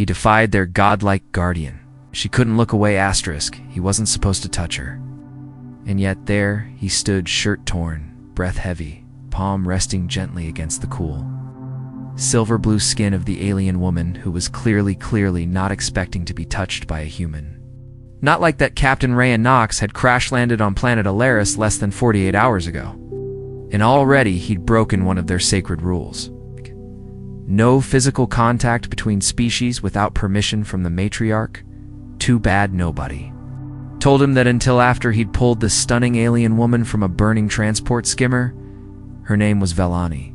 He defied their godlike guardian. She couldn't look away *, he wasn't supposed to touch her. And yet there he stood, shirt torn, breath heavy, palm resting gently against the cool, silver blue skin of the alien woman who was clearly not expecting to be touched by a human. Not like that Captain Ray and Knox had crash-landed on planet Alaris less than 48 hours ago. And already he'd broken one of their sacred rules. No physical contact between species without permission from the matriarch. Too bad nobody told him that until after he'd pulled the stunning alien woman from a burning transport skimmer. Her name was Velani.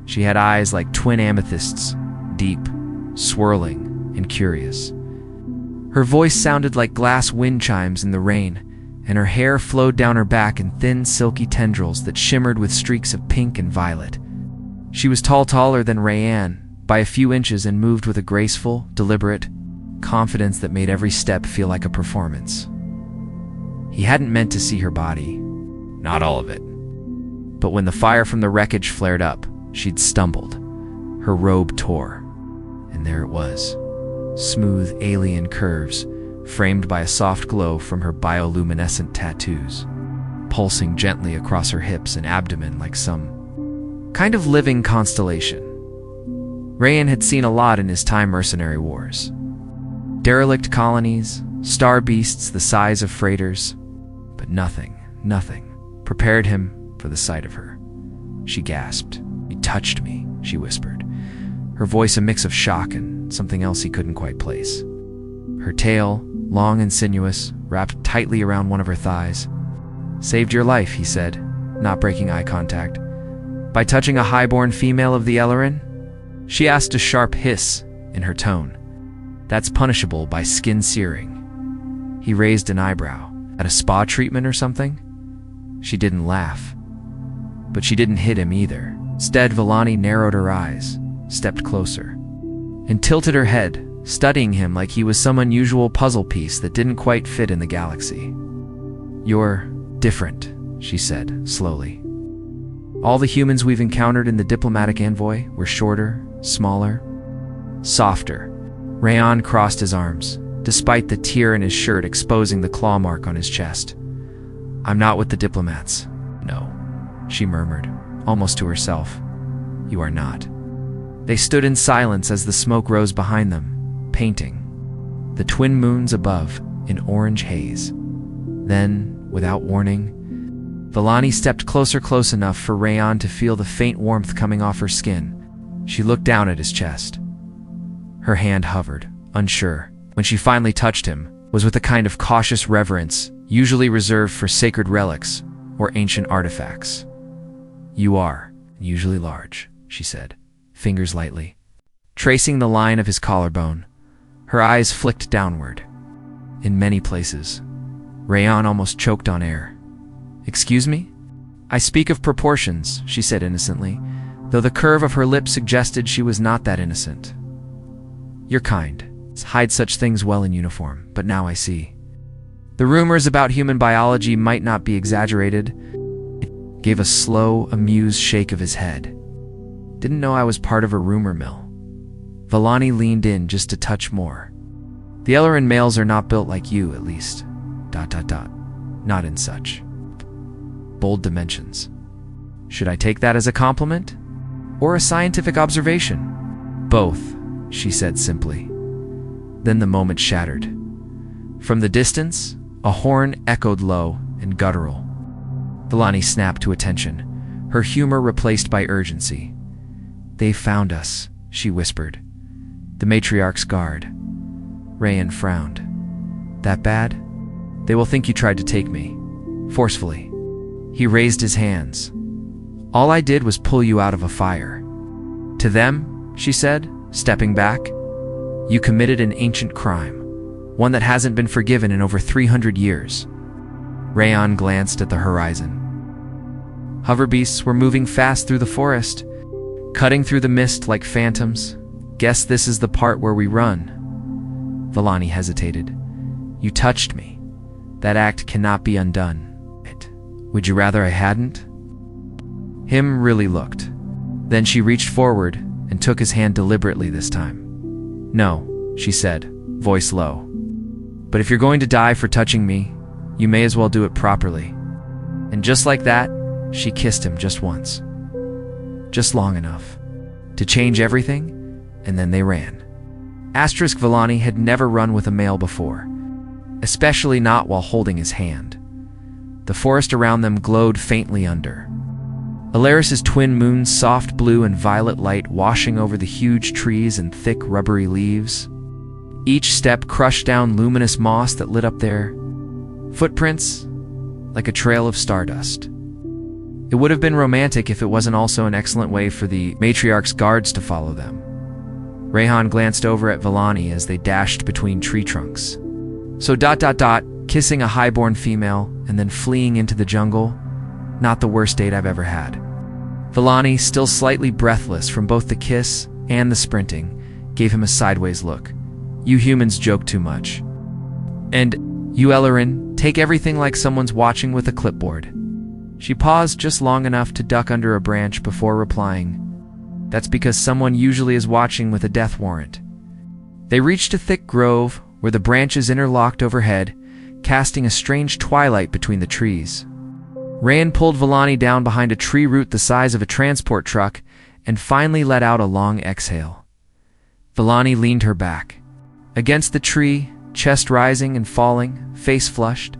She had eyes like twin amethysts, deep, swirling, and curious. Her voice sounded like glass wind chimes in the rain, and her hair flowed down her back in thin, silky tendrils that shimmered with streaks of pink and violet. She was taller than Rayanne by a few inches and moved with a graceful, deliberate confidence that made every step feel like a performance. He hadn't meant to see her body, not all of it. But when the fire from the wreckage flared up, she'd stumbled. Her robe tore, and there it was. Smooth alien curves, framed by a soft glow from her bioluminescent tattoos, pulsing gently across her hips and abdomen like some kind of living constellation. Rayan had seen a lot in his time mercenary wars. Derelict colonies, star beasts the size of freighters, but nothing prepared him for the sight of her. She gasped. "You touched me," she whispered, her voice a mix of shock and something else he couldn't quite place. Her tail, long and sinuous, wrapped tightly around one of her thighs. "Saved your life," he said, not breaking eye contact. "By touching a highborn female of the Ellerin?" She asked, a sharp hiss in her tone. "That's punishable by skin searing." He raised an eyebrow. "At a spa treatment or something?" She didn't laugh. But she didn't hit him either. Instead, Velani narrowed her eyes, stepped closer, and tilted her head, studying him like he was some unusual puzzle piece that didn't quite fit in the galaxy. "You're different," she said, slowly. "All the humans we've encountered in the diplomatic envoy were shorter, smaller, softer." Rayan crossed his arms, despite the tear in his shirt exposing the claw mark on his chest. "I'm not with the diplomats." "No," she murmured, almost to herself. "You are not." They stood in silence as the smoke rose behind them, painting the twin moons above in orange haze. Then, without warning, Velani stepped close enough for Rayan to feel the faint warmth coming off her skin. She looked down at his chest. Her hand hovered, unsure. When she finally touched him, was with a kind of cautious reverence usually reserved for sacred relics or ancient artifacts. "You are usually large," she said, fingers lightly tracing the line of his collarbone. Her eyes flicked downward. "In many places." Rayan almost choked on air. "Excuse me?" "I speak of proportions," she said innocently, though the curve of her lips suggested she was not that innocent. "You're kind. Hide such things well in uniform, but now I see. The rumors about human biology might not be exaggerated." It gave a slow, amused shake of his head. "Didn't know I was part of a rumor mill." Velani leaned in just a touch more. "The Ellerin males are not built like you, at least. ... Not in such bold dimensions." "Should I take that as a compliment? Or a scientific observation?" "Both," she said simply. Then the moment shattered. From the distance, a horn echoed low and guttural. Velani snapped to attention, her humor replaced by urgency. "They found us," she whispered. "The matriarch's guard." Rayan frowned. "That bad? They will think you tried to take me." Forcefully. He raised his hands. "All I did was pull you out of a fire." "To them," she said, stepping back, "you committed an ancient crime, one that hasn't been forgiven in over 300 years. Rayan glanced at the horizon. Hoverbeasts were moving fast through the forest, cutting through the mist like phantoms. "Guess this is the part where we run." Velani hesitated. "You touched me. That act cannot be undone. Would you rather I hadn't?" Him really looked. Then she reached forward and took his hand deliberately this time. "No," she said, voice low. "But if you're going to die for touching me, you may as well do it properly." And just like that, she kissed him just once. Just long enough to change everything, and then they ran. Villani had never run with a male before, especially not while holding his hand. The forest around them glowed faintly under Alaris's twin moons, soft blue and violet light washing over the huge trees and thick rubbery leaves. Each step crushed down luminous moss that lit up their footprints like a trail of stardust. It would have been romantic if it wasn't also an excellent way for the matriarch's guards to follow them. Rayhan glanced over at Villani as they dashed between tree trunks. So ... kissing a highborn female and then fleeing into the jungle, not the worst date I've ever had. Villani, still slightly breathless from both the kiss and the sprinting, gave him a sideways look. "You humans joke too much. And you, Elerin, take everything like someone's watching with a clipboard." She paused just long enough to duck under a branch before replying, "That's because someone usually is watching with a death warrant." They reached a thick grove where the branches interlocked overhead, casting a strange twilight between the trees. Rayan pulled Villani down behind a tree root the size of a transport truck and finally let out a long exhale. Villani leaned her back against the tree, chest rising and falling, face flushed.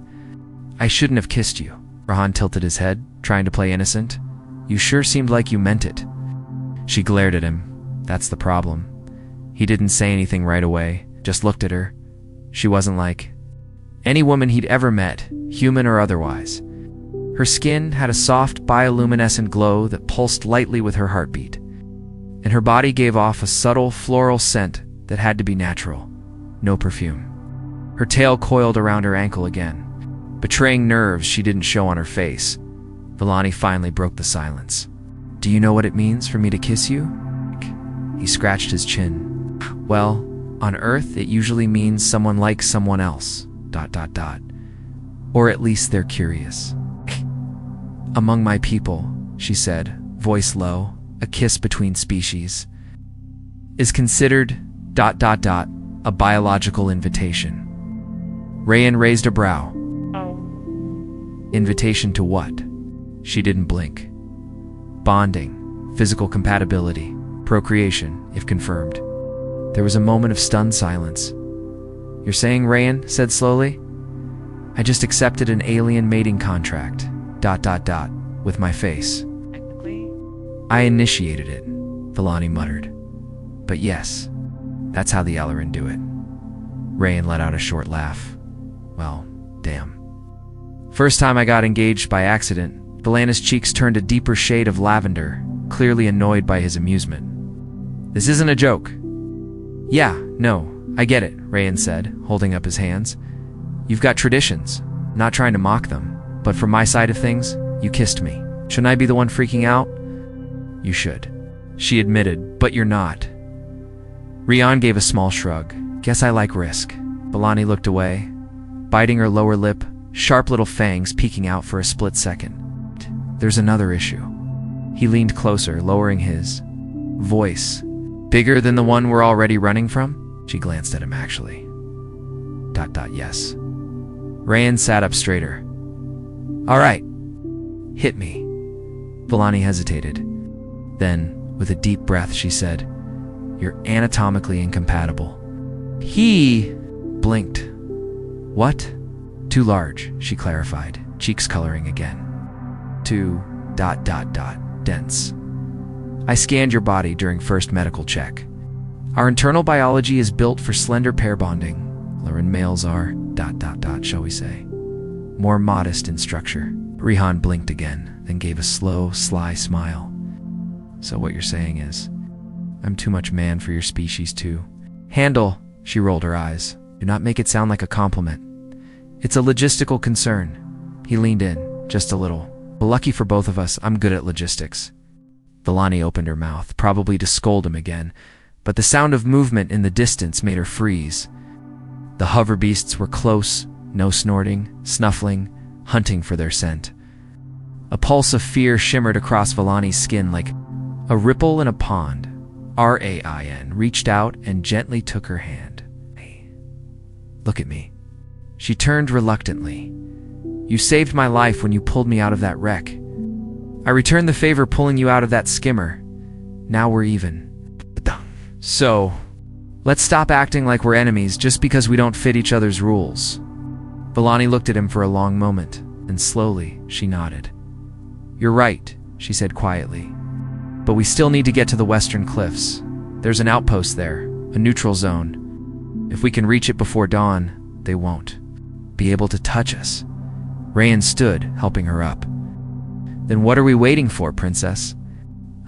"I shouldn't have kissed you." Rahan tilted his head, trying to play innocent. "You sure seemed like you meant it." She glared at him. That's the problem. He didn't say anything right away, just looked at her. She wasn't like any woman he'd ever met, human or otherwise. Her skin had a soft bioluminescent glow that pulsed lightly with her heartbeat, and her body gave off a subtle floral scent that had to be natural, no perfume. Her tail coiled around her ankle again, betraying nerves she didn't show on her face. Villani finally broke the silence. "Do you know what it means for me to kiss you?" He scratched his chin. "Well, on Earth it usually means someone likes someone else, ... Or at least they're curious." "Among my people," she said, voice low, "a kiss between species is considered ... a biological invitation." Rayan raised a brow. "Invitation to what?" She didn't blink. "Bonding, physical compatibility, procreation, if confirmed." There was a moment of stunned silence. "You're saying," Rayan said slowly, "I just accepted an alien mating contract, ... with my face." Technically? "I initiated it," Villani muttered. "But yes, that's how the Elerin do it." Rayan let out a short laugh. "Well, damn. First time I got engaged by accident." Villana's cheeks turned a deeper shade of lavender, clearly annoyed by his amusement. "This isn't a joke." "Yeah, no, I get it," Rayan said, holding up his hands. "You've got traditions, not trying to mock them, but from my side of things, you kissed me. Shouldn't I be the one freaking out?" "You should," she admitted, "but you're not." Rian gave a small shrug. "Guess I like risk." Villani looked away, biting her lower lip, sharp little fangs peeking out for a split second. "There's another issue." He leaned closer, lowering his voice. "Bigger than the one we're already running from?" She glanced at him actually. ... Yes. Rayan sat up straighter. "All right. Hit me." Villani hesitated. Then, with a deep breath, she said, "You're anatomically incompatible." He blinked. "What?" "Too large," she clarified, cheeks coloring again. "Too ... dense. I scanned your body during first medical check. Our internal biology is built for slender pair bonding. Elerin males are ... shall we say, more modest in structure." Rihan blinked again, then gave a slow, sly smile. "So what you're saying is, I'm too much man for your species too." "Handle," she rolled her eyes. "Do not make it sound like a compliment. It's a logistical concern." He leaned in, just a little. "But lucky for both of us, I'm good at logistics." Villani opened her mouth, probably to scold him again, but the sound of movement in the distance made her freeze. The hover beasts were close, no snorting, snuffling, hunting for their scent. A pulse of fear shimmered across Villani's skin like a ripple in a pond. Rain reached out and gently took her hand. Hey, look at me. She turned reluctantly. You saved my life when you pulled me out of that wreck. I returned the favor pulling you out of that skimmer. Now we're even. So, let's stop acting like we're enemies just because we don't fit each other's rules. Villani looked at him for a long moment, and slowly she nodded. You're right, she said quietly. But we still need to get to the western cliffs. There's an outpost there, a neutral zone. If we can reach it before dawn, they won't be able to touch us. Rayan stood, helping her up. Then what are we waiting for, princess?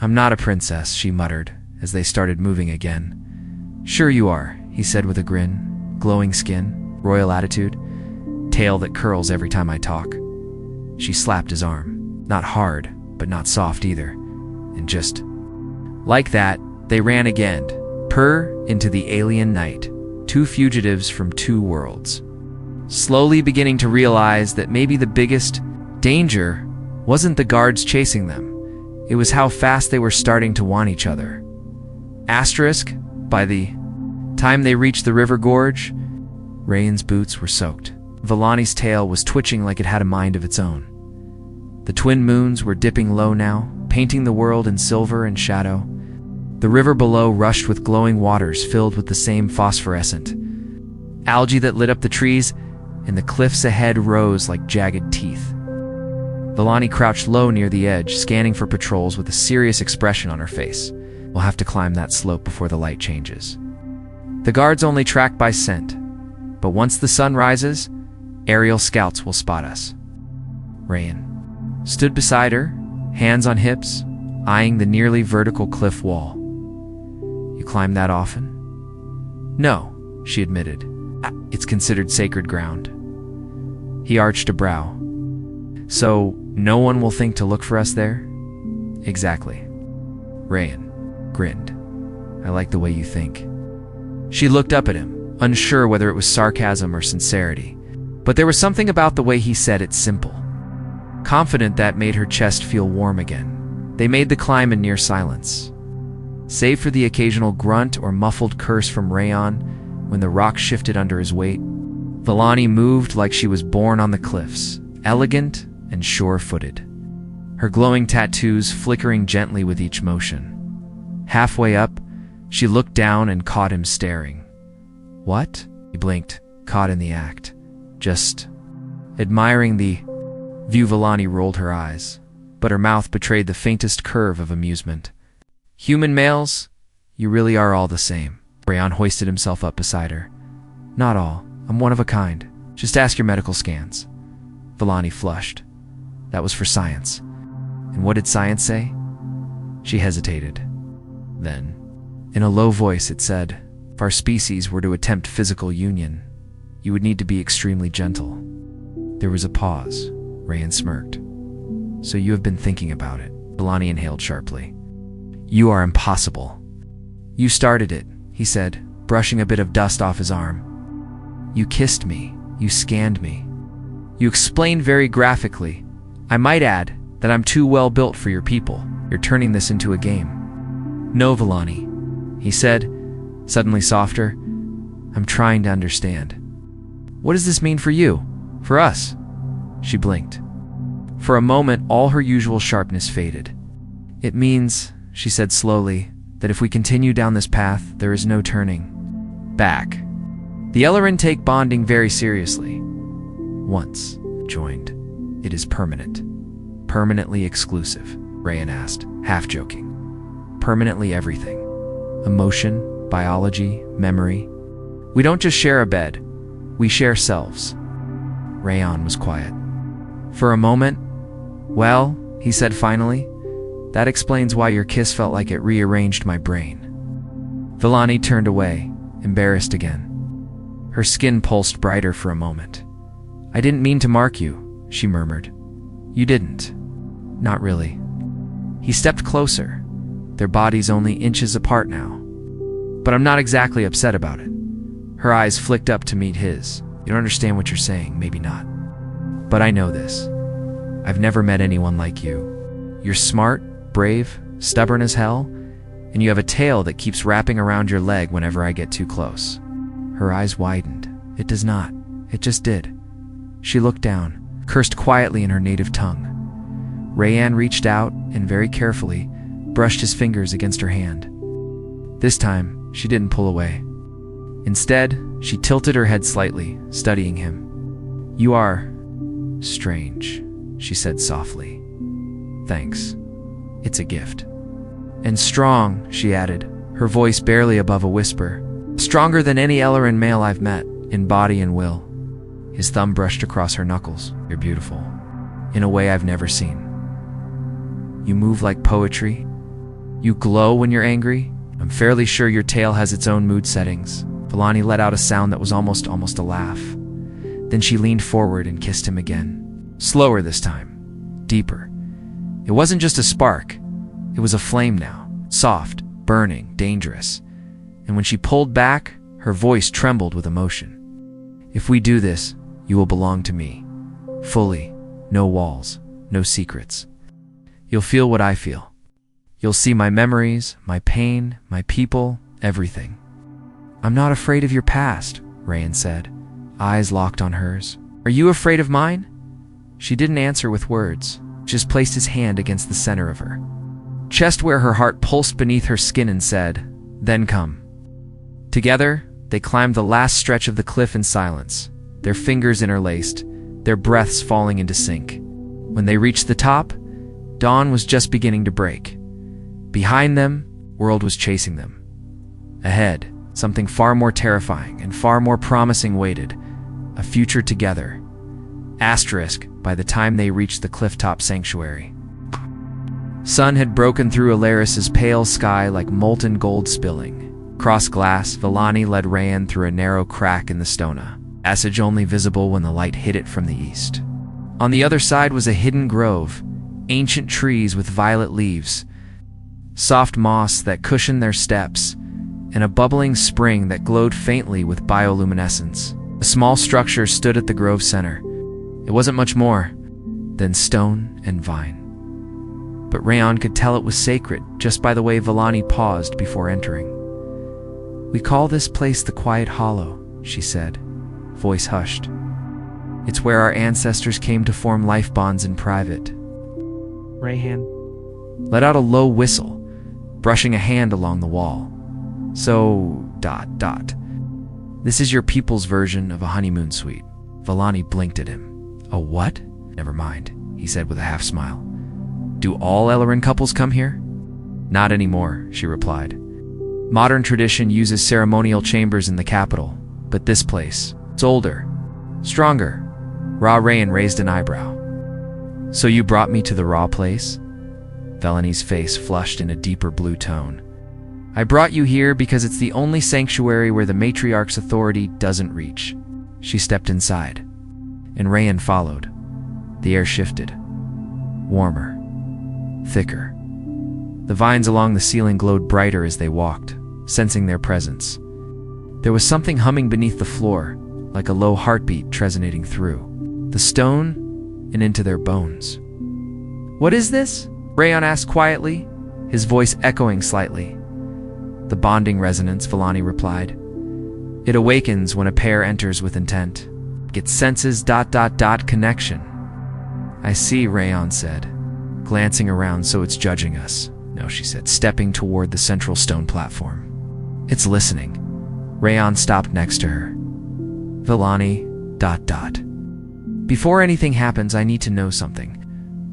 I'm not a princess, she muttered, as they started moving again. Sure you are, he said with a grin. Glowing skin, royal attitude, tail that curls every time I talk. She slapped his arm. Not hard, but not soft either. And just like that, they ran again, into the alien night, two fugitives from two worlds. Slowly beginning to realize that maybe the biggest danger wasn't the guards chasing them. It was how fast they were starting to want each other. Asterisk, by the time they reached the river gorge, Rayan's boots were soaked. Villani's tail was twitching like it had a mind of its own. The twin moons were dipping low now, painting the world in silver and shadow. The river below rushed with glowing waters filled with the same phosphorescent algae that lit up the trees, and the cliffs ahead rose like jagged teeth. Villani crouched low near the edge, scanning for patrols with a serious expression on her face. We'll have to climb that slope before the light changes. The guards only track by scent, but once the sun rises, aerial scouts will spot us. Rayan stood beside her, hands on hips, eyeing the nearly vertical cliff wall. You climb that often? No, she admitted. It's considered sacred ground. He arched a brow. So, no one will think to look for us there? Exactly. Rayan grinned. I like the way you think. She looked up at him, unsure whether it was sarcasm or sincerity. But there was something about the way he said it simple. Confident that made her chest feel warm again. They made the climb in near silence. Save for the occasional grunt or muffled curse from Rayan when the rock shifted under his weight, Villani moved like she was born on the cliffs, elegant and sure-footed. Her glowing tattoos flickering gently with each motion. Halfway up, she looked down and caught him staring. What? He blinked, caught in the act. Just admiring the view. Villani rolled her eyes, but her mouth betrayed the faintest curve of amusement. Human males, you really are all the same. Rayan hoisted himself up beside her. Not all. I'm one of a kind. Just ask your medical scans. Villani flushed. That was for science. And what did science say? She hesitated. Then, in a low voice, it said, if our species were to attempt physical union, you would need to be extremely gentle. There was a pause. Rayan smirked. So you have been thinking about it. Villani inhaled sharply. You are impossible. You started it, he said, brushing a bit of dust off his arm. You kissed me. You scanned me. You explained very graphically. I might add that I'm too well built for your people. You're turning this into a game. No, Villani, he said, suddenly softer. I'm trying to understand. What does this mean for you? For us? She blinked. For a moment, all her usual sharpness faded. It means, she said slowly, that if we continue down this path, there is no turning back. The Ellerin take bonding very seriously. Once joined, it is permanent. Permanently exclusive, Rayan asked, half joking. Permanently everything. Emotion, biology, memory. We don't just share a bed, we share selves. Rayan was quiet. For a moment, well, he said finally, that explains why your kiss felt like it rearranged my brain. Villani turned away, embarrassed again. Her skin pulsed brighter for a moment. I didn't mean to mark you, she murmured. You didn't. Not really. He stepped closer, their bodies only inches apart now. But I'm not exactly upset about it. Her eyes flicked up to meet his. You don't understand what you're saying, maybe not. But I know this. I've never met anyone like you. You're smart, brave, stubborn as hell, And you have a tail that keeps wrapping around your leg whenever I get too close." Her eyes widened. "It does not. It just did." She looked down, cursed quietly in her native tongue. Rayanne reached out and very carefully brushed his fingers against her hand. This time, she didn't pull away. Instead, she tilted her head slightly, studying him. "You are strange," she said softly. "Thanks. It's a gift." "And strong," she added, her voice barely above a whisper. "Stronger than any Ellerin male I've met, in body and will." His thumb brushed across her knuckles. "You're beautiful, in a way I've never seen. You move like poetry. You glow when you're angry. I'm fairly sure your tail has its own mood settings." Vellani let out a sound that was almost a laugh. Then she leaned forward and kissed him again. Slower this time. Deeper. It wasn't just a spark. It was a flame now. Soft, burning, dangerous. And when she pulled back, her voice trembled with emotion. "If we do this, you will belong to me. Fully. No walls. No secrets. You'll feel what I feel. You'll see my memories, my pain, my people, everything." "I'm not afraid of your past," Rayanne said, eyes locked on hers. "Are you afraid of mine?" She didn't answer with words, just placed his hand against the center of her chest where her heart pulsed beneath her skin and said, "Then come." Together, they climbed the last stretch of the cliff in silence, their fingers interlaced, their breaths falling into sync. When they reached the top, dawn was just beginning to break. Behind them, world was chasing them. Ahead, something far more terrifying and far more promising waited, a future together. Asterisk, by the time they reached the clifftop sanctuary. Sun had broken through Alaris's pale sky like molten gold spilling. Across glass, Vellani led Rayanne through a narrow crack in the stona, passage only visible when the light hit it from the east. On the other side was a hidden grove, ancient trees with violet leaves, soft moss that cushioned their steps, and a bubbling spring that glowed faintly with bioluminescence. A small structure stood at the grove center. It wasn't much more than stone and vine. But Rayanne could tell it was sacred just by the way Vellani paused before entering. "We call this place the Quiet Hollow," she said, voice hushed. "It's where our ancestors came to form life bonds in private." Rayanne let out a low whistle, brushing a hand along the wall. "So... This is your people's version of a honeymoon suite." Vellani blinked at him. "A what?" "Never mind," he said with a half smile. "Do all Ellerin couples come here?" "Not anymore," she replied. "Modern tradition uses ceremonial chambers in the capital, but this place, it's older, stronger." Rayanne raised an eyebrow. "So you brought me to the raw place?" Vellani's face flushed in a deeper blue tone. "I brought you here because it's the only sanctuary where the matriarch's authority doesn't reach." She stepped inside, and Rayanne followed. The air shifted. Warmer. Thicker. The vines along the ceiling glowed brighter as they walked, sensing their presence. There was something humming beneath the floor, like a low heartbeat resonating through the stone and into their bones. "What is this?" Rayanne asked quietly, his voice echoing slightly. "The bonding resonance," Vellani replied. "It awakens when a pair enters with intent. It senses ... connection." "I see," Rayanne said, glancing around so it's judging us. "No," she said, stepping toward the central stone platform. "It's listening." Rayanne stopped next to her. "Vellani... Before anything happens, I need to know something.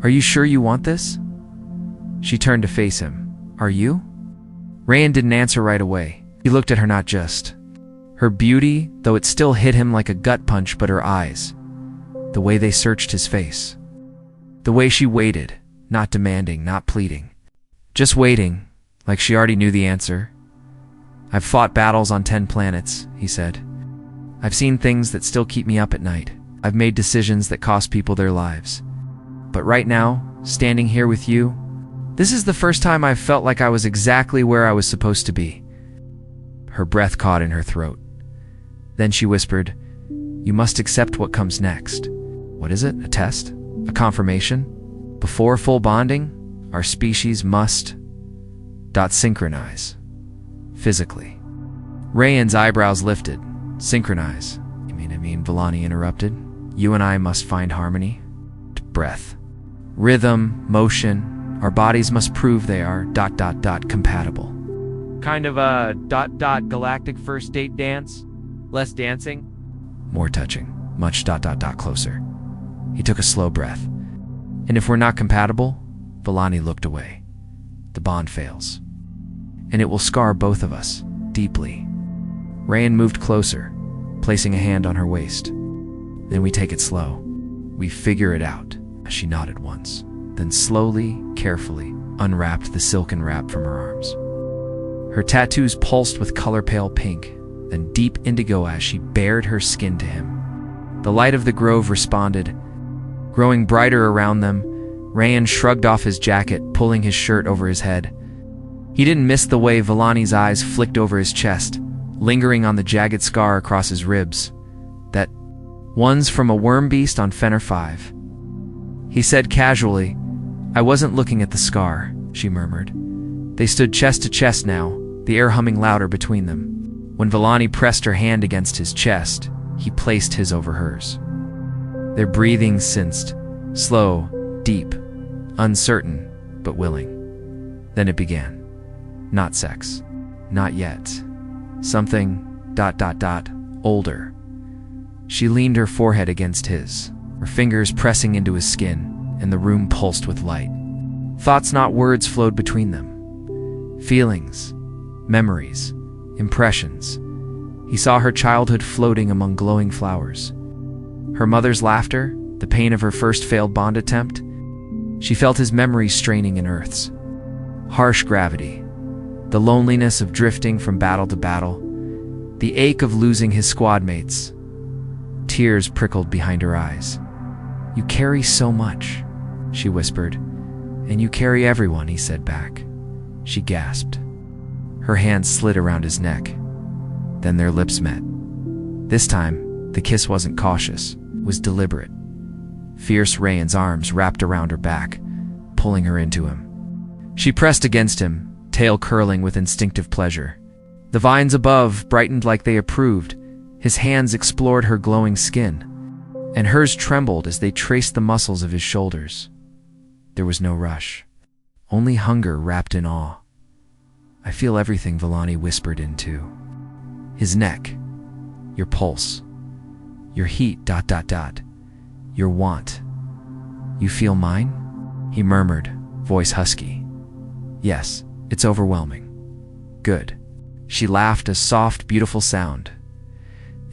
Are you sure you want this?" She turned to face him. "Are you?" Rayanne didn't answer right away. He looked at her, not just her beauty, though it still hit him like a gut punch, but her eyes. The way they searched his face. The way she waited, not demanding, not pleading. Just waiting, like she already knew the answer. "I've fought battles on 10 planets," he said. "I've seen things that still keep me up at night. I've made decisions that cost people their lives. But right now, standing here with you, this is the first time I've felt like I was exactly where I was supposed to be." Her breath caught in her throat. Then she whispered, "You must accept what comes next." "What is it? A test? A confirmation? Before full bonding, our species must..." Synchronize. Physically. Rayan's eyebrows lifted. Synchronize. You mean, Vellani interrupted. You and I must find harmony. Breath. Rhythm, motion. Our bodies must prove they are ... compatible. Kind of a ... galactic first date dance? Less dancing? More touching. Much ... closer. He took a slow breath. And if we're not compatible, Vellani looked away. The bond fails. And it will scar both of us, deeply. Rayan moved closer, placing a hand on her waist. Then we take it slow. We figure it out. She nodded once, then slowly, carefully, unwrapped the silken wrap from her arms. Her tattoos pulsed with color pale pink, then deep indigo as she bared her skin to him. The light of the grove responded, growing brighter around them. Rayan shrugged off his jacket, pulling his shirt over his head. He didn't miss the way Vellani's eyes flicked over his chest, lingering on the jagged scar across his ribs. That one's from a worm beast on Fenner 5. He said casually, I wasn't looking at the scar, she murmured. They stood chest to chest now, the air humming louder between them. When Vellani pressed her hand against his chest, he placed his over hers. Their breathing sensed, slow, deep, uncertain, but willing. Then it began. Not sex. Not yet. Something ... older. She leaned her forehead against his, her fingers pressing into his skin, and the room pulsed with light. Thoughts, not words, flowed between them. Feelings, memories, impressions. He saw her childhood floating among glowing flowers. Her mother's laughter, the pain of her first failed bond attempt. She felt his memories straining in Earth's. Harsh gravity, the loneliness of drifting from battle to battle, the ache of losing his squad mates. Tears prickled behind her eyes. You carry so much, she whispered. And you carry everyone, he said back. She gasped. Her hand slid around his neck. Then their lips met. This time, the kiss wasn't cautious, it was deliberate. Fierce Rayan's arms wrapped around her back, pulling her into him. She pressed against him, tail curling with instinctive pleasure. The vines above brightened like they approved. His hands explored her glowing skin, and hers trembled as they traced the muscles of his shoulders. There was no rush, only hunger wrapped in awe. I feel everything, Vellani whispered into his neck. Your pulse, your heat, your want. You feel mine? He murmured, voice husky. Yes, it's overwhelming. Good. She laughed a soft, beautiful sound.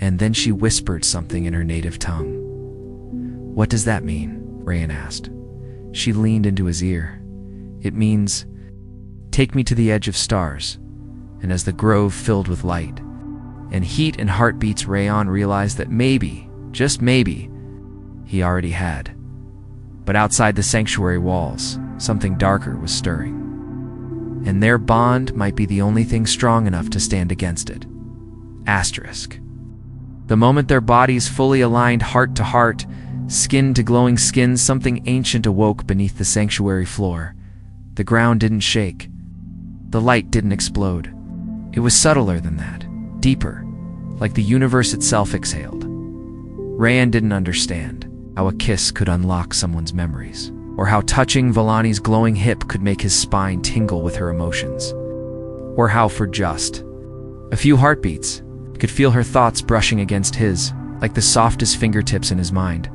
And then she whispered something in her native tongue. What does that mean? Rayan asked. She leaned into his ear. It means, take me to the edge of stars. And as the grove filled with light and heat and heartbeats, Rayan realized that maybe, just maybe, he already had. But outside the sanctuary walls, something darker was stirring. And their bond might be the only thing strong enough to stand against it. Asterisk. The moment their bodies fully aligned, heart to heart, skin to glowing skin, something ancient awoke beneath the sanctuary floor. The ground didn't shake. The light didn't explode. It was subtler than that, deeper, like the universe itself exhaled. Rayan didn't understand how a kiss could unlock someone's memories, or how touching Vellani's glowing hip could make his spine tingle with her emotions, or how for just a few heartbeats could feel her thoughts brushing against his, like the softest fingertips in his mind.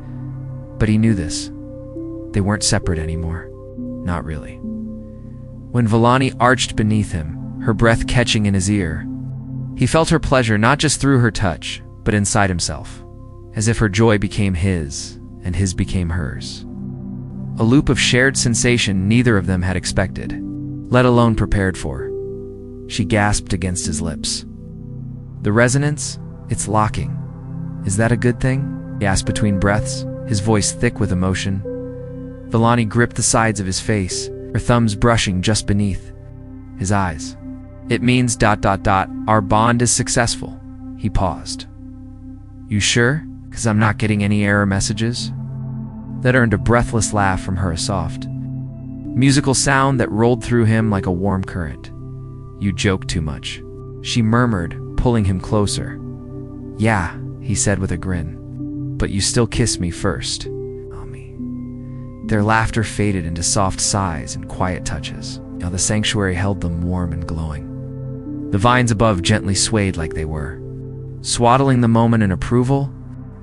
But he knew this. They weren't separate anymore. Not really. When Vellani arched beneath him, her breath catching in his ear, he felt her pleasure not just through her touch, but inside himself, as if her joy became his, and his became hers. A loop of shared sensation neither of them had expected, let alone prepared for. She gasped against his lips. The resonance? It's locking. Is that a good thing? He asked between breaths, his voice thick with emotion. Vellani gripped the sides of his face, her thumbs brushing just beneath his eyes. It means ... our bond is successful. He paused. You sure? 'Cause I'm not getting any error messages? That earned a breathless laugh from her, a soft, musical sound that rolled through him like a warm current. You joke too much," she murmured, pulling him closer. "Yeah," he said with a grin. "But you still kiss me first." Their laughter faded into soft sighs and quiet touches. Now the sanctuary held them warm and glowing. The vines above gently swayed like they were, swaddling the moment in approval.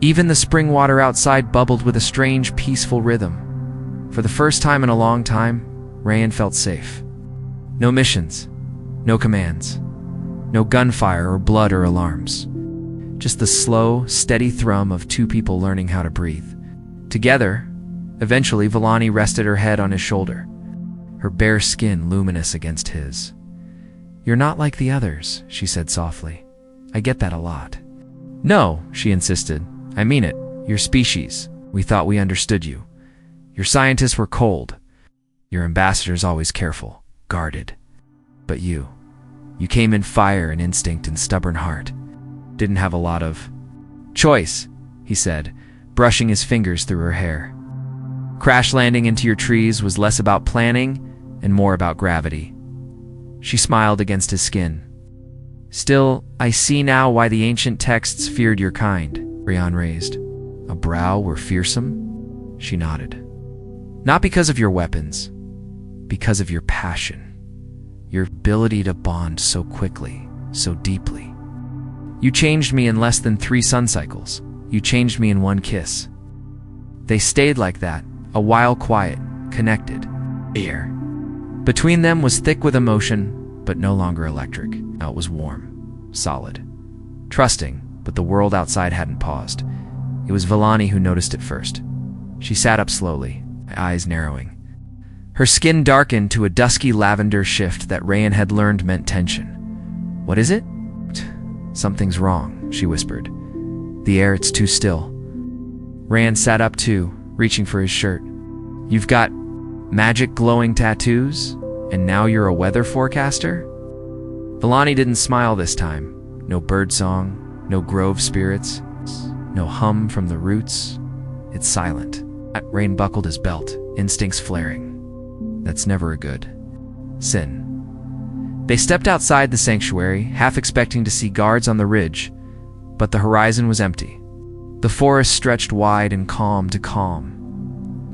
Even the spring water outside bubbled with a strange, peaceful rhythm. For the first time in a long time, Rayan felt safe. No missions, no commands, no gunfire or blood or alarms. Just the slow, steady thrum of two people learning how to breathe. Together. Eventually, Villani rested her head on his shoulder, her bare skin luminous against his. "You're not like the others," she said softly. "I get that a lot." "No," she insisted. "I mean it. Your species. We thought we understood you. Your scientists were cold. Your ambassadors always careful, guarded. But you came in fire and instinct and stubborn heart. Didn't have a lot of choice," he said, brushing his fingers through her hair. "Crash landing into your trees was less about planning and more about gravity." She smiled against his skin. "Still, I see now why the ancient texts feared your kind," Rayan raised. "A brow were fearsome?" She nodded. "Not because of your weapons, because of your passion. Your ability to bond so quickly, so deeply. You changed me in less than 3 sun cycles. You changed me in one kiss." They stayed like that, a while quiet, connected. Air between them was thick with emotion, but no longer electric. Now it was warm, solid, trusting, but the world outside hadn't paused. It was Villani who noticed it first. She sat up slowly, eyes narrowing. Her skin darkened to a dusky lavender shift that Rayan had learned meant tension. "What is it?" "Something's wrong," she whispered. "The air, it's too still." Rayan sat up too, reaching for his shirt. "You've got magic glowing tattoos, and now you're a weather forecaster?" Villani didn't smile this time. No birdsong, no grove spirits, no hum from the roots. It's silent. Rain buckled his belt, instincts flaring. That's never a good sin. They stepped outside the sanctuary, half expecting to see guards on the ridge, but the horizon was empty. The forest stretched wide and calm to calm.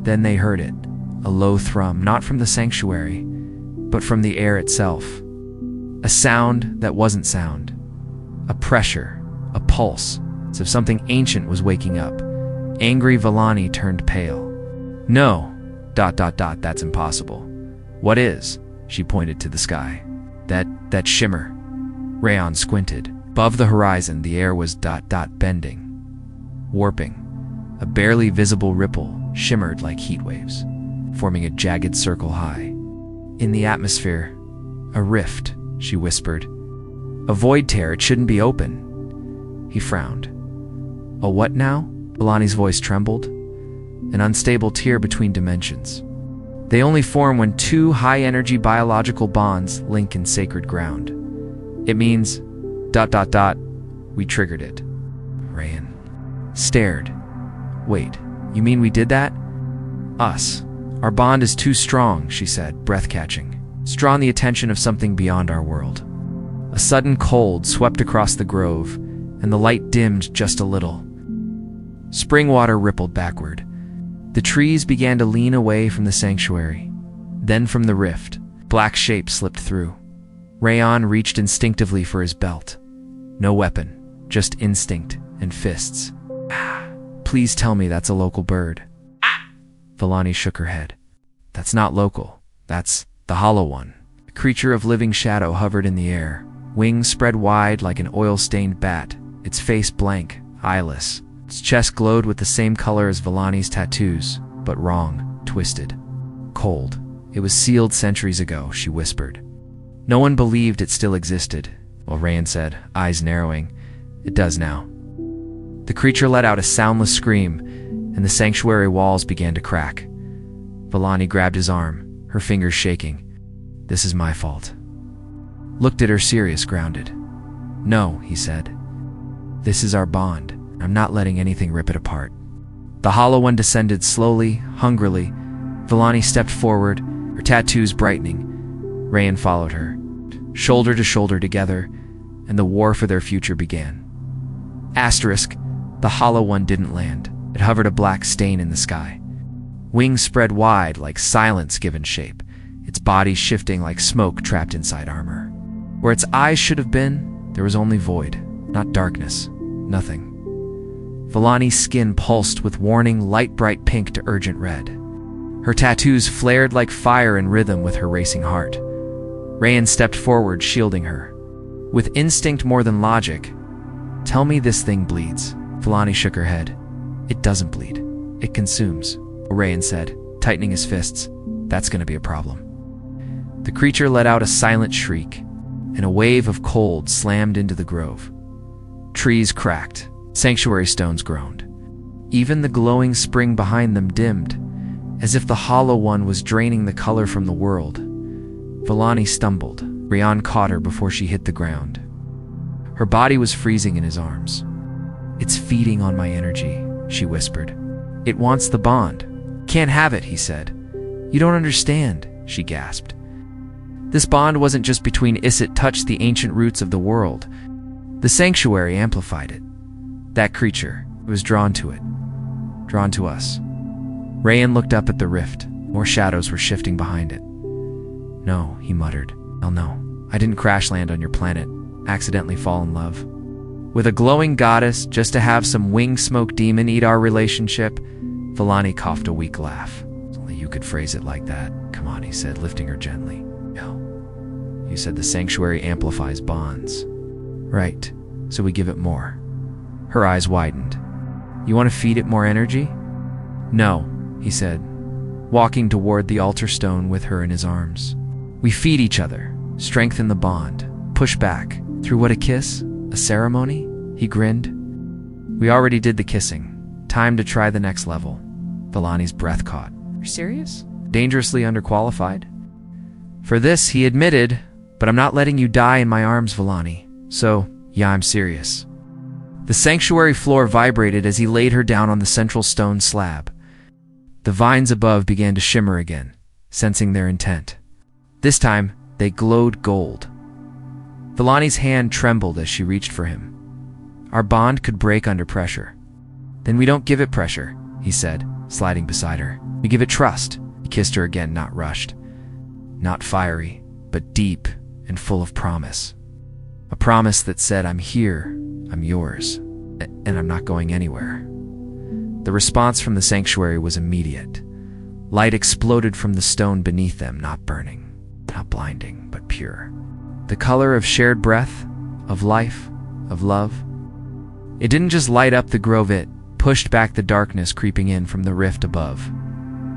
Then they heard it, a low thrum, not from the sanctuary, but from the air itself. A sound that wasn't sound. A pressure, a pulse, as if something ancient was waking up. Angry Villani turned pale. "No, ... that's impossible." "What is?" She pointed to the sky. That shimmer." Rayan squinted. Above the horizon, the air was ... bending. Warping. A barely visible ripple shimmered like heat waves, forming a jagged circle high. In the atmosphere, a rift, she whispered. "A void tear, it shouldn't be open." He frowned. "A what now?" Villani's voice trembled. An unstable tier between dimensions. They only form when 2 high-energy biological bonds link in sacred ground. It means ... We triggered it. Rayan stared. "Wait, you mean we did that?" "Us. Our bond is too strong," she said, breath-catching. "It's drawn the attention of something beyond our world." A sudden cold swept across the grove, and the light dimmed just a little. Spring water rippled backward. The trees began to lean away from the sanctuary. Then from the rift, black shapes slipped through. Rayan reached instinctively for his belt. No weapon, just instinct and fists. "Please tell me that's a local bird." Villani shook her head. "That's not local. That's the hollow one." A creature of living shadow hovered in the air, wings spread wide like an oil-stained bat, its face blank, eyeless. Its chest glowed with the same color as Villani's tattoos, but wrong, twisted. Cold. "It was sealed centuries ago," she whispered. "No one believed it still existed." "Well," Rayan said, eyes narrowing, "it does now." The creature let out a soundless scream, and the sanctuary walls began to crack. Villani grabbed his arm, her fingers shaking. "This is my fault." Looked at her serious, grounded. "No," he said. "This is our bond. I'm not letting anything rip it apart." The hollow one descended slowly, hungrily. Villani stepped forward, her tattoos brightening. Rayan followed her. shoulder to shoulder together, and the war for their future began. Asterisk, the hollow one didn't land. It hovered a black stain in the sky. Wings spread wide like silence given shape, its body shifting like smoke trapped inside armor. Where its eyes should have been, there was only void, not darkness, nothing. Vellani's skin pulsed with warning light bright pink to urgent red. Her tattoos flared like fire in rhythm with her racing heart. Rayan stepped forward, shielding her. With instinct more than logic, "Tell me this thing bleeds." Vellani shook her head. "It doesn't bleed. It consumes," Rayan said, tightening his fists. "That's going to be a problem." The creature let out a silent shriek, and a wave of cold slammed into the grove. Trees cracked, sanctuary stones groaned. Even the glowing spring behind them dimmed, as if the hollow one was draining the color from the world. Vellani stumbled. Rayan caught her before she hit the ground. Her body was freezing in his arms. "It's feeding on my energy," she whispered. "It wants the bond." "Can't have it," he said. "You don't understand," she gasped. This bond wasn't just between us, it touched the ancient roots of the world. The sanctuary amplified it. That creature was drawn to it. Drawn to us. Rayan looked up at the rift. More shadows were shifting behind it. "No," he muttered. "Hell no. I didn't crash land on your planet, accidentally fall in love with a glowing goddess just to have some wing smoke demon eat our relationship." Vellani coughed a weak laugh. "Only you could phrase it like that." "Come on," he said, lifting her gently. "No. You said the sanctuary amplifies bonds." "Right. So we give it more." Her eyes widened. "You want to feed it more energy?" "No," he said, walking toward the altar stone with her in his arms. "We feed each other, strengthen the bond, push back. Through what, a kiss? A ceremony?" He grinned. "We already did the kissing. Time to try the next level." Vellani's breath caught. "You're serious? Dangerously underqualified?" "For this," he admitted, "but I'm not letting you die in my arms, Vellani. So, yeah, I'm serious." The sanctuary floor vibrated as he laid her down on the central stone slab. The vines above began to shimmer again, sensing their intent. This time, they glowed gold. Vellani's hand trembled as she reached for him. "Our bond could break under pressure." "Then we don't give it pressure," he said, sliding beside her. "We give it trust." He kissed her again, not rushed. Not fiery, but deep and full of promise. A promise that said, "I'm here, I'm yours, and I'm not going anywhere." The response from the sanctuary was immediate. Light exploded from the stone beneath them, not burning, not blinding, but pure. The color of shared breath, of life, of love. It didn't just light up the grove, it pushed back the darkness creeping in from the rift above.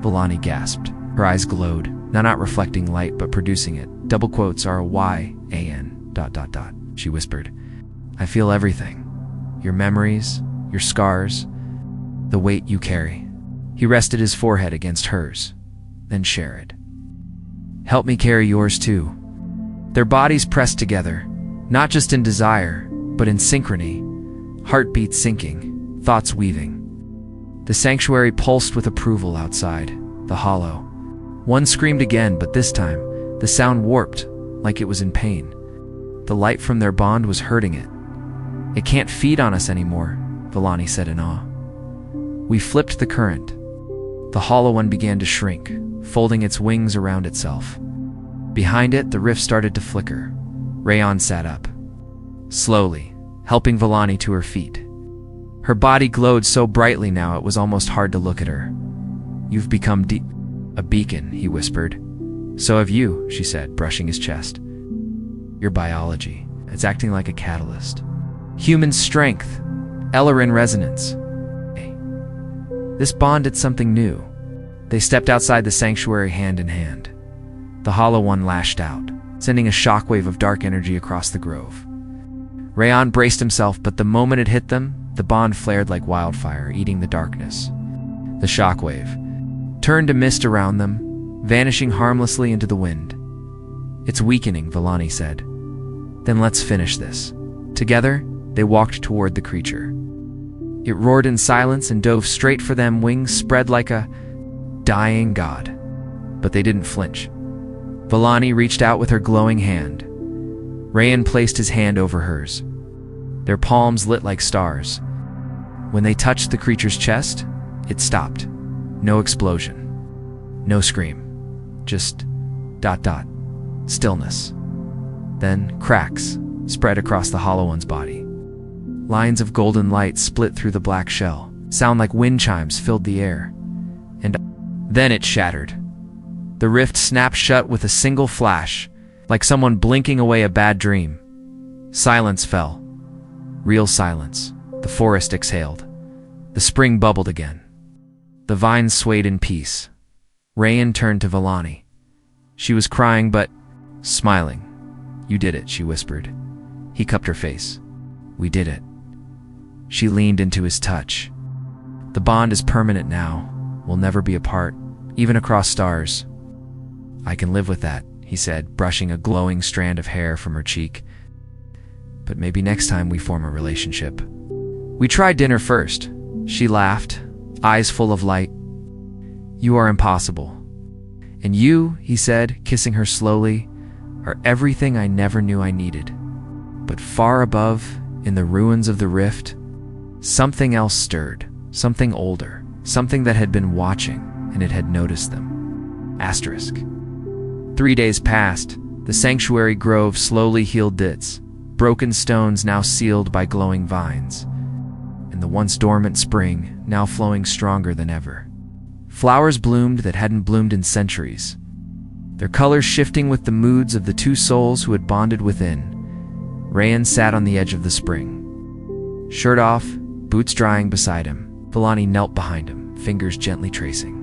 Vellani gasped. Her eyes glowed, now not reflecting light, but producing it. Double quotes RYAN ... She whispered. "I feel everything. Your memories, your scars, the weight you carry." He rested his forehead against hers, then shared. "Help me carry yours too." Their bodies pressed together, not just in desire, but in synchrony, heartbeats syncing, thoughts weaving. The sanctuary pulsed with approval outside, the hollow. One screamed again, but this time, the sound warped, like it was in pain. The light from their bond was hurting it. "It can't feed on us anymore," Vellani said in awe. We flipped the current. The hollow one began to shrink, folding its wings around itself. Behind it, the rift started to flicker. Rayan sat up, slowly, helping Vellani to her feet. Her body glowed so brightly now it was almost hard to look at her. "You've become a beacon," he whispered. "So have you," she said, brushing his chest. "Your biology, it's acting like a catalyst. Human strength, Ellerin resonance." This bonded something new. They stepped outside the sanctuary hand in hand. The hollow one lashed out, sending a shockwave of dark energy across the grove. Rayan braced himself, but the moment it hit them, the bond flared like wildfire, eating the darkness. The shockwave turned to mist around them, vanishing harmlessly into the wind. "It's weakening," Vellani said. "Then let's finish this." Together, they walked toward the creature. It roared in silence and dove straight for them, wings spread like a dying god. But they didn't flinch. Vellani reached out with her glowing hand. Rayan placed his hand over hers. Their palms lit like stars. When they touched the creature's chest, it stopped. No explosion. No scream. Just ... stillness. Then cracks spread across the hollow one's body. Lines of golden light split through the black shell. Sound like wind chimes filled the air. And then it shattered. The rift snapped shut with a single flash, like someone blinking away a bad dream. Silence fell. Real silence. The forest exhaled. The spring bubbled again. The vines swayed in peace. Rayan turned to Villani. She was crying but smiling. "You did it," she whispered. He cupped her face. "We did it." She leaned into his touch. "The bond is permanent now. We'll never be apart, even across stars." "I can live with that," he said, brushing a glowing strand of hair from her cheek. "But maybe next time we form a relationship." "We try dinner first." She laughed, eyes full of light. "You are impossible. And you," he said, kissing her slowly, "are everything I never knew I needed." But far above, in the ruins of the rift, something else stirred, something older, something that had been watching, and it had noticed them. Asterisk. 3 days passed. The sanctuary grove slowly healed its broken stones now sealed by glowing vines, and the once dormant spring now flowing stronger than ever. Flowers bloomed that hadn't bloomed in centuries, their colors shifting with the moods of the two souls who had bonded within. Rayan sat on the edge of the spring. Shirt off, boots drying beside him, Villani knelt behind him, fingers gently tracing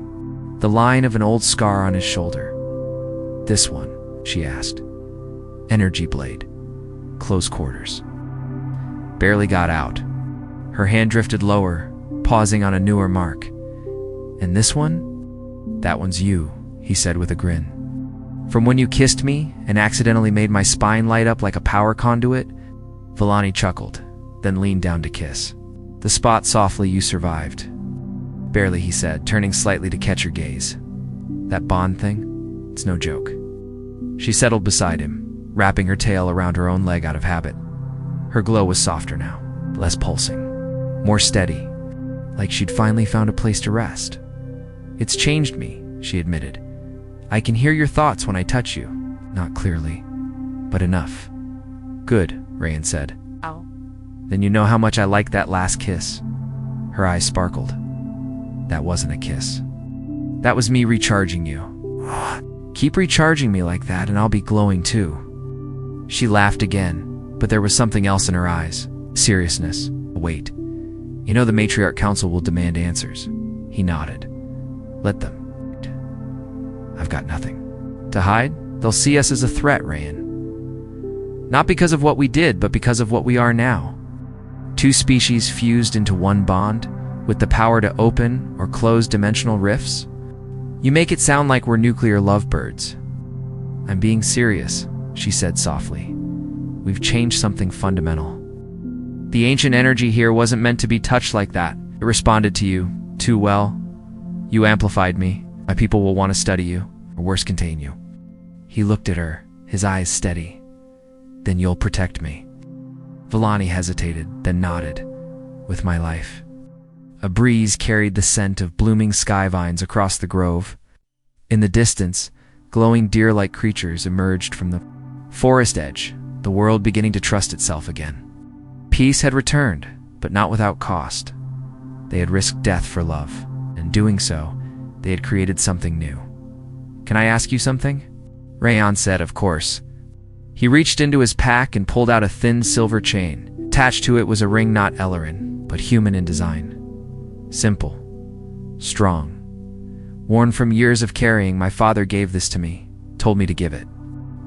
the line of an old scar on his shoulder. "This one?" she asked. "Energy blade. Close quarters." Barely got out. Her hand drifted lower, pausing on a newer mark. "And this one?" "That one's you," he said with a grin. "From when you kissed me and accidentally made my spine light up like a power conduit." Villani chuckled, then leaned down to kiss. "The spot softly you survived." "Barely," he said, turning slightly to catch her gaze. "That bond thing? It's no joke." She settled beside him, wrapping her tail around her own leg out of habit. Her glow was softer now, less pulsing, more steady, like she'd finally found a place to rest. "It's changed me," she admitted. "I can hear your thoughts when I touch you. Not clearly, but enough." "Good," Rayan said. Ow. "Then you know how much I liked that last kiss." Her eyes sparkled. "That wasn't a kiss. That was me recharging you." "Keep recharging me like that and I'll be glowing too." She laughed again, but there was something else in her eyes. Seriousness. "Wait. You know the Matriarch Council will demand answers." He nodded. "Let them. I've got nothing to hide. They'll see us as a threat, Rayan. Not because of what we did, but because of what we are now. Two species fused into one bond, with the power to open or close dimensional rifts. You make it sound like we're nuclear lovebirds." "I'm being serious," she said softly. "We've changed something fundamental. The ancient energy here wasn't meant to be touched like that. It responded to you too well. You amplified me. My people will want to study you, or worse, contain you." He looked at her, his eyes steady. "Then you'll protect me." Villani hesitated, then nodded. "With my life." A breeze carried the scent of blooming sky vines across the grove. In the distance, glowing deer-like creatures emerged from the forest edge, the world beginning to trust itself again. Peace had returned, but not without cost. They had risked death for love, and doing so, they had created something new. "Can I ask you something?" Rayan said, "Of course." He reached into his pack and pulled out a thin silver chain. Attached to it was a ring not Ellerin, but human in design. Simple. Strong. Worn from years of carrying, my father gave this to me, told me to give it.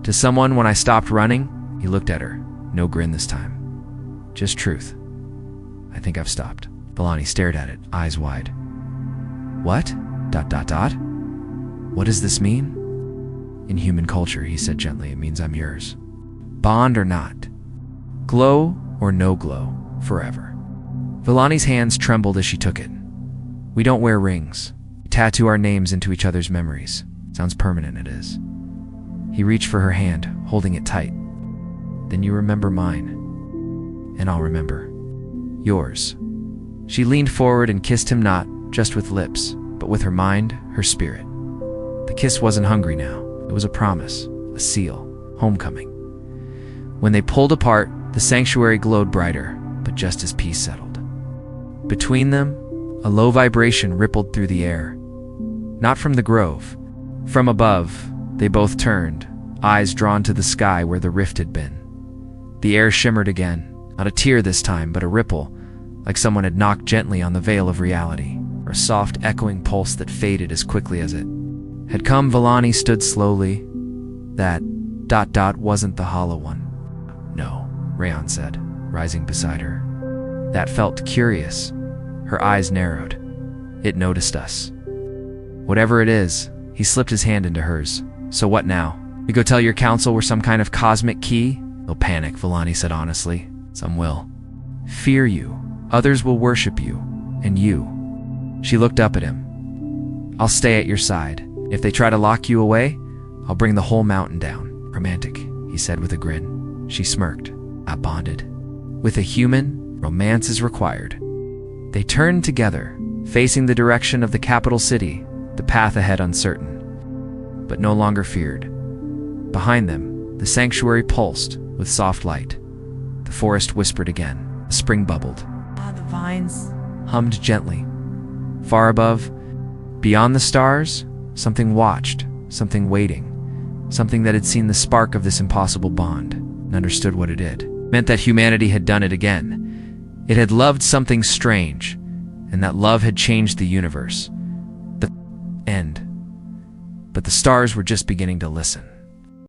To someone when I stopped running. He looked at her. No grin this time. Just truth. "I think I've stopped." Villani stared at it, eyes wide. "What? ... What does this mean?" "In human culture," he said gently, "it means I'm yours. Bond or not. Glow or no glow. Forever." Villani's hands trembled as she took it. "We don't wear rings. We tattoo our names into each other's memories. Sounds permanent, it is." He reached for her hand, holding it tight. then you remember mine. And I'll remember yours." She leaned forward and kissed him, not just with lips, but with her mind, her spirit. The kiss wasn't hungry now. It was a promise, a seal, homecoming. When they pulled apart, the sanctuary glowed brighter, but just as peace settled. Between them, a low vibration rippled through the air. Not from the grove. From above, they both turned, eyes drawn to the sky where the rift had been. The air shimmered again, not a tear this time, but a ripple, like someone had knocked gently on the veil of reality, or a soft echoing pulse that faded as quickly as it had come. Villani stood slowly. That ... wasn't the hollow one. "No," Rayon said, rising beside her. That felt curious. Her eyes narrowed. "It noticed us." "Whatever it is," he slipped his hand into hers. "So what now? You go tell your council we're some kind of cosmic key?" "They'll panic," Villani said honestly. "Some will fear you. Others will worship you. And you." She looked up at him. "I'll stay at your side. If they try to lock you away, I'll bring the whole mountain down." "Romantic," he said with a grin. She smirked. "Not bonded. With a human, romance is required." They turned together, facing the direction of the capital city, the path ahead uncertain, but no longer feared. Behind them, the sanctuary pulsed with soft light. The forest whispered again. A spring bubbled. "Ah, the vines," hummed gently. Far above, beyond the stars, something watched, something waiting, something that had seen the spark of this impossible bond and understood what it did. It meant that humanity had done it again. It had loved something strange, and that love had changed the universe. The end. But the stars were just beginning to listen.